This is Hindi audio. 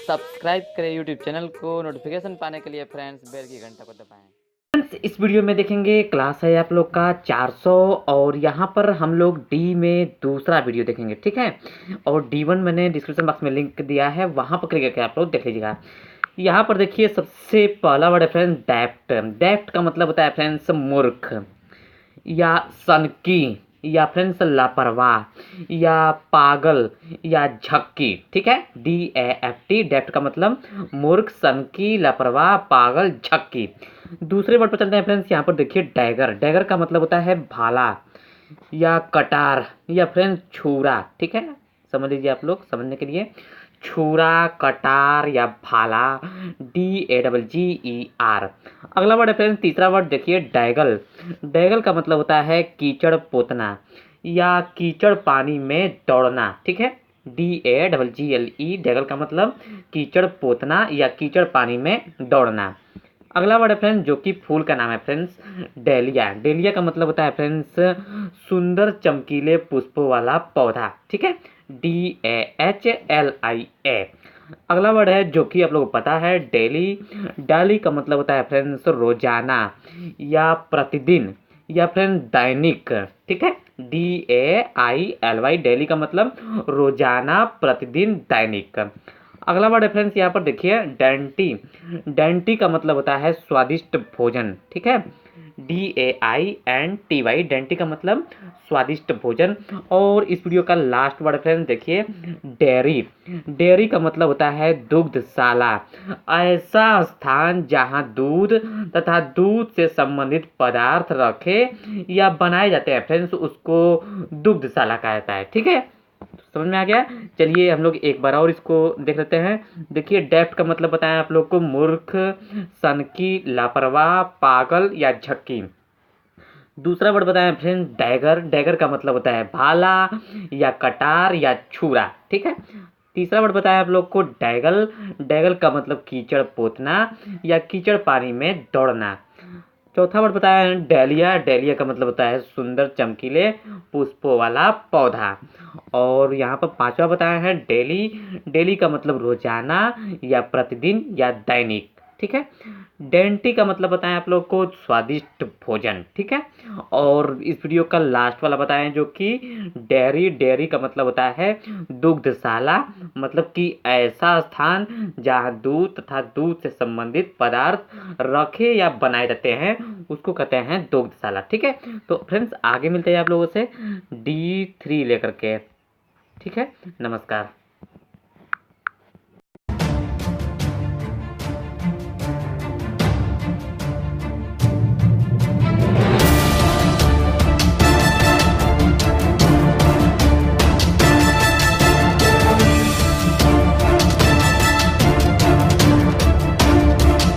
सब्सक्राइब करें यूट्यूब चैनल को। नोटिफिकेशन पाने के लिए फ्रेंड्स बेल की घंटा को दबाएं। फ्रेंड्स, इस वीडियो में देखेंगे क्लास है आप लोग का 400 और यहाँ पर हम लोग डी में दूसरा वीडियो देखेंगे, ठीक है। और D1 मैंने डिस्क्रिप्शन बॉक्स में लिंक दिया है, वहाँ पर क्लिक करके आप लोग देख लीजिएगा। यहाँ पर देखिए सबसे पहला वर्ड है फ्रेंड्स डेफ्ट। डेफ्ट का मतलब होता है फ्रेंड्स मूर्ख या सनकी या फ्रेंड्स लापरवाह या पागल या झक्की, ठीक है। DAFT डेफ्ट का मतलब मूर्ख, सनकी, लापरवाह, पागल, झक्की। दूसरे वर्ड पर चलते हैं फ्रेंड्स। यहाँ पर देखिए डैगर। डैगर का मतलब होता है भाला या कटार या फ्रेंड्स छुरा, ठीक है। समझ लीजिए आप लोग समझने के लिए, छुरा, कटार या भाला, DAGGER। अगला वर्ड है फ्रेंड्स तीसरा वर्ड देखिए डैगल। डैगल का मतलब होता है कीचड़ पोतना या कीचड़ पानी में दौड़ना, ठीक है। DAGGLE डैगल का मतलब कीचड़ पोतना या कीचड़ पानी में दौड़ना। अगला वर्ड है फ्रेंड्स जो कि फूल का नाम है फ्रेंड्स डेलिया। डेलिया का मतलब होता है फ्रेंड्स सुंदर चमकीले पुष्पों वाला पौधा, ठीक है। DAHLIA। अगला वर्ड है जो कि आप लोगों को पता है डेली। डेली का मतलब होता है फ्रेंड्स रोजाना या प्रतिदिन या फ्रेंड्स दैनिक, ठीक है। DAILY डेली का मतलब रोजाना, प्रतिदिन, दैनिक। अगला वर्ड है फ्रेंड्स यहाँ पर देखिए डेंटी। डेंटी का मतलब होता है स्वादिष्ट भोजन, ठीक है। DAINTY डेंटी का मतलब स्वादिष्ट भोजन। और इस वीडियो का लास्ट वर्ड फ्रेंड्स देखिए डेयरी। डेयरी का मतलब होता है दुग्धशाला, ऐसा स्थान जहां दूध तथा दूध से संबंधित पदार्थ रखे या बनाए जाते हैं फ्रेंड्स, उसको दुग्धशाला कहा जाता है, ठीक है। समझ में आ गया। चलिए हम लोग एक बार और इसको देख लेते हैं। देखिए डेफ्ट का मतलब बताया आप लोग को मूर्ख, सनकी, लापरवाह, पागल या झक्की। दूसरा वर्ड बताया फ्रेंड्स डैगर। डैगर का मतलब होता है भाला या कटार या छुरा, ठीक है। तीसरा वर्ड बताया आप लोग को डैगल। डैगल का मतलब कीचड़ पोतना या कीचड़ पानी में दौड़ना। चौथा वर्ड बताया है डेलिया। डेलिया का मतलब होता है सुंदर चमकीले पुष्पों वाला पौधा। और यहाँ पर पांचवा बताया है डेली। डेली का मतलब रोजाना या प्रतिदिन या दैनिक, ठीक है। डेंटी का मतलब बताएं आप लोग को स्वादिष्ट भोजन, ठीक है। और इस वीडियो का लास्ट वाला बताएं जो कि डेयरी। डेयरी का मतलब होता है दुग्धशाला, मतलब कि ऐसा स्थान जहां दूध तथा दूध से संबंधित पदार्थ रखे या बनाए जाते हैं, उसको कहते हैं दुग्धशाला, ठीक है। तो फ्रेंड्स आगे मिलते हैं आप लोगों से D3 लेकर के, ठीक है। नमस्कार।